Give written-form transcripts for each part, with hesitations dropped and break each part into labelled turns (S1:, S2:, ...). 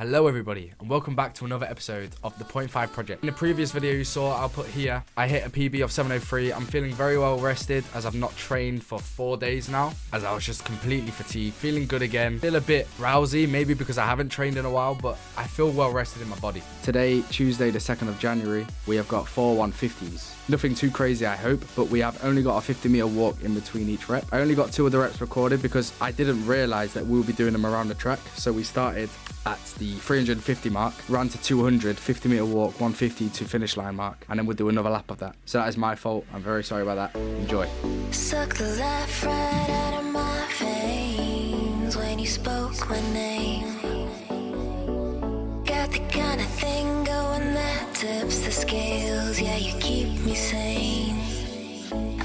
S1: Hello everybody and welcome back to another episode of the Point 5 Project. In the previous video you saw, I'll put here, I hit a PB of 7:03. I'm feeling very well rested as I've not trained for 4 days now, as I was just completely fatigued. Feeling good again, feel a bit rousy, maybe because I haven't trained in a while, but I feel well rested in my body. Today, Tuesday the 2nd of January, we have got 4 150s. Nothing too crazy I hope, but we have only got a 50-meter walk in between each rep. I only got 2 of the reps recorded because I didn't realize that we'll be doing them around the track, so we started at the 350 mark, ran to 200, 50-meter walk, 150 to finish line mark, and then we'll do another lap of that. So that is my fault. I'm very sorry about that. Enjoy.
S2: Suck the life right out of my veins when you spoke my name. Got the kind of thing going that tips the scales. Yeah, you keep me sane.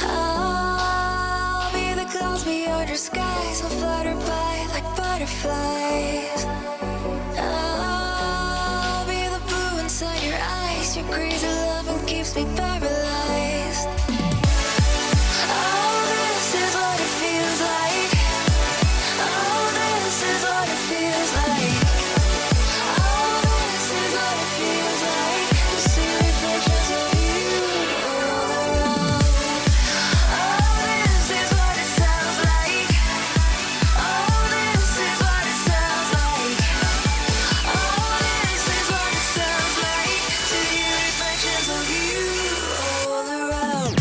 S2: I'll be the clouds beyond your skies. I'll flutter by like butterflies. Your crazy loving keeps me paralyzed. Oh, this is what it feels like. Oh, this is what it feels like. Oh, this is what it feels like to see reflections of you all around. Oh, this is what it sounds like. Oh, this is what it sounds like. Oh, this is what it sounds like. Reflections of you all around.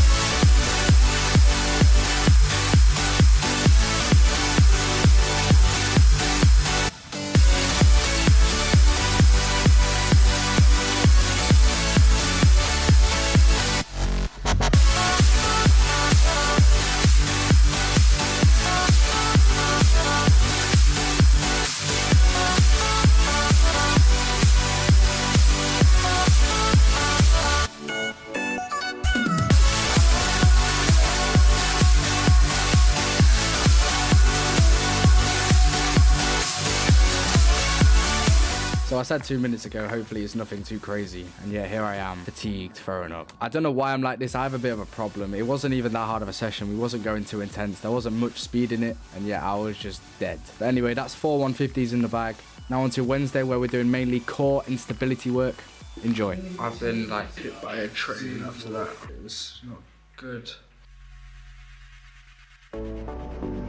S1: So I said 2 minutes ago, hopefully it's nothing too crazy. And yeah, here I am, fatigued, throwing up. I don't know why I'm like this. I have a bit of a problem. It wasn't even that hard of a session. We wasn't going too intense. There wasn't much speed in it. And yeah, I was just dead. But anyway, that's 4 150s in the bag. Now on to Wednesday, where we're doing mainly core and stability work. Enjoy. I've been like hit by a train after that. It was not good.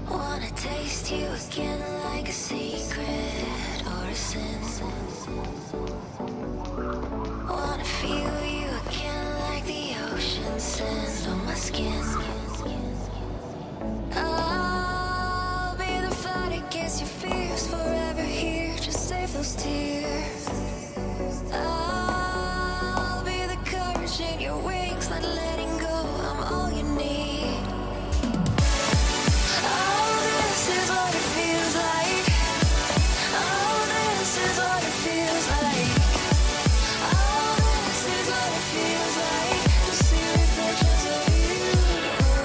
S2: Wanna taste you again like a secret or a sin. Wanna feel you again like the ocean sand on my skin. I'll be the fight against your fears, forever here, just save those tears. I'll be the courage in your wings, not letting go, I'm all you need. Oh, this is what it feels like. Oh, this is what it feels like. Oh, this is what it feels like to see reflections of you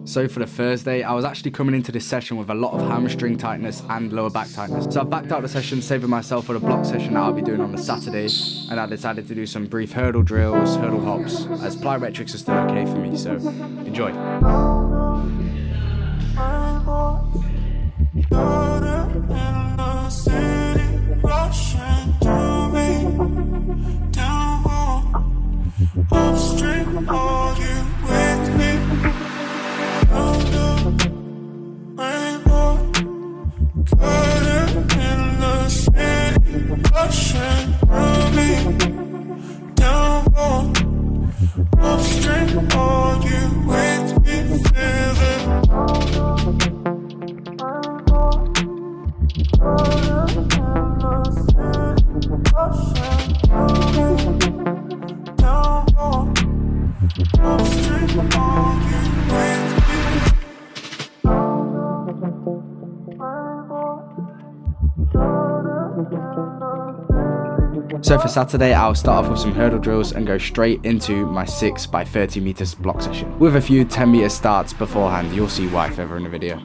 S1: So for the Thursday, I was actually coming into this session with a lot of hamstring tightness and lower back tightness. So I backed out the session, saving myself for the block session that I'll be doing on the Saturday, and I decided to do some brief hurdle drills, hurdle hops, as plyometrics are still okay for me, so enjoy. So for Saturday, I'll start off with some hurdle drills and go straight into my 6 by 30 meters block session with a few 10 meter starts beforehand. You'll see why further in the video.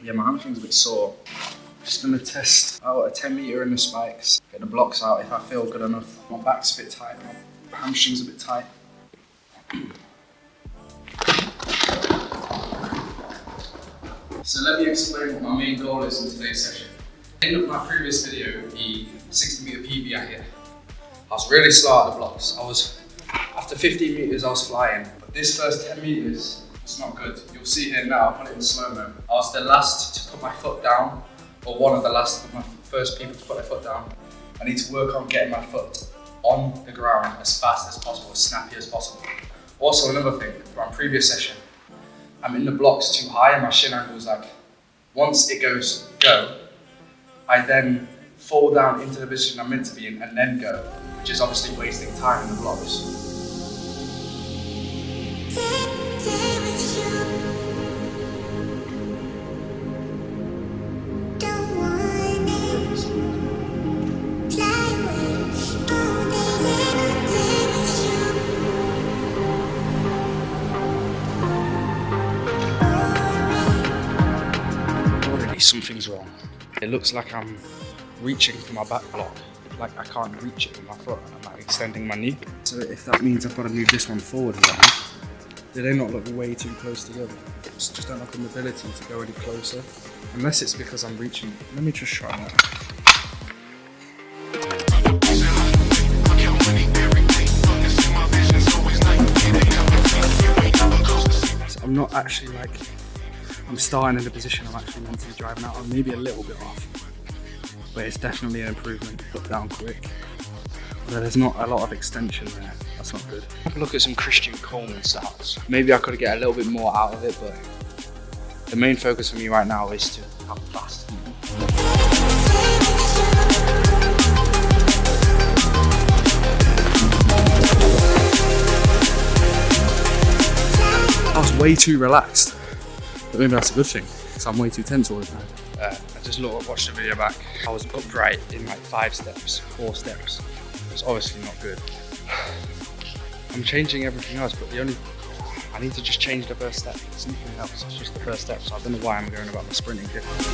S1: Yeah, my hamstring's a bit sore. Just gonna test out a 10 meter in the spikes, get the blocks out if I feel good enough. My back's a bit tight, my hamstring's a bit tight. So let me explain what my main goal is in today's session. At the end of my previous video, the 60 meter PB I hit, I was really slow at the blocks. After 15 meters I was flying, but this first 10 meters, it's not good. You'll see here now, I'll put it in slow-mo. I was the last to put my foot down, or one of the last of my first people to put their foot down. I need to work on getting my foot on the ground as fast as possible, as snappy as possible. Also, another thing, from my previous session, I'm in the blocks too high and my shin angle is like, once it goes go, I then fall down into the position I'm meant to be in and then go, which is obviously wasting time in the blocks. Something's wrong. It looks like I'm reaching for my back block, like I can't reach it with my foot, and I'm like extending my knee. So if that means I've got to move this one forward again, do they not look way too close together? I just don't have the mobility to go any closer, unless it's because I'm reaching. Let me just try that. So I'm not actually like, I'm starting in the position I'm actually meant to be driving out. I'm maybe a little bit off, but it's definitely an improvement. Put down quick. Although there's not a lot of extension there. That's not good. Have a look at some Christian Coleman styles. Maybe I could get a little bit more out of it, but the main focus for me right now is to have fast. I was way too relaxed, but maybe that's a good thing because I'm way too tense all the time. I just watched the video back. I was upright in like 4 steps. It's obviously not good. I'm changing everything else, but I need to just change the first step. It's nothing else, it's just the first step. So I don't know why I'm going about my sprinting differently.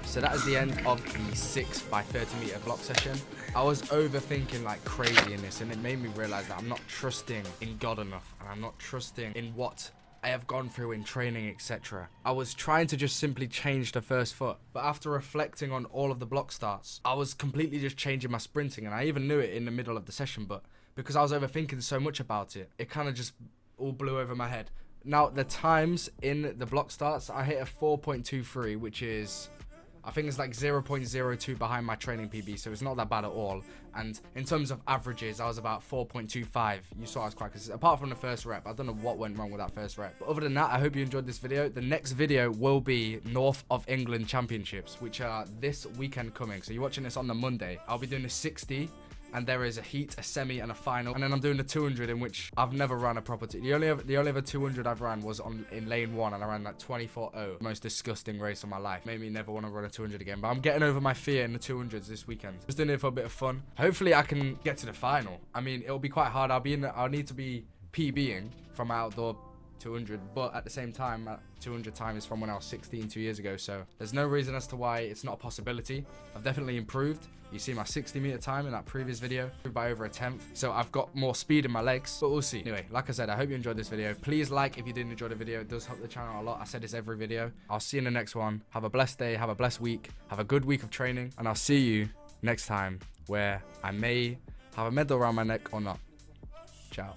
S1: So that is the end of the 6 by 30 meter block session. I was overthinking like crazy in this, and it made me realize that I'm not trusting in God enough, and I'm not trusting in what I have gone through in training, etc. I was trying to just simply change the first foot, but after reflecting on all of the block starts, I was completely just changing my sprinting, and I even knew it in the middle of the session, but because I was overthinking so much about it, it kind of just all blew over my head. Now, the times in the block starts, I hit a 4.23, which is, I think it's like 0.02 behind my training PB, so it's not that bad at all. And in terms of averages, I was about 4.25. You saw I was quite consistent. Apart from the first rep, I don't know what went wrong with that first rep. But other than that, I hope you enjoyed this video. The next video will be North of England Championships, which are this weekend coming. So you're watching this on the Monday. I'll be doing the 60. And there is a heat, a semi, and a final. And then I'm doing the 200, in which I've never run a proper the only other 200 I've ran was in lane 1, and I ran like 24.0. Most disgusting race of my life. Made me never want to run a 200 again. But I'm getting over my fear in the 200s this weekend. Just doing it for a bit of fun. Hopefully I can get to the final. I mean, it'll be quite hard. I'll need to be PBing from outdoor 200, but at the same time, 200 time is from when I was 16 2 years ago, so there's no reason as to why it's not a possibility. I've definitely improved. You see my 60 meter time in that previous video, improved by over a 10th, so I've got more speed in my legs, but we'll see. Anyway, like I said, I hope you enjoyed this video. Please like if you did enjoy the video. It does help the channel a lot. I said this every video. I'll see you in the next one. Have a blessed day, have a blessed week, have a good week of training, and I'll see you next time, where I may have a medal around my neck or not. Ciao.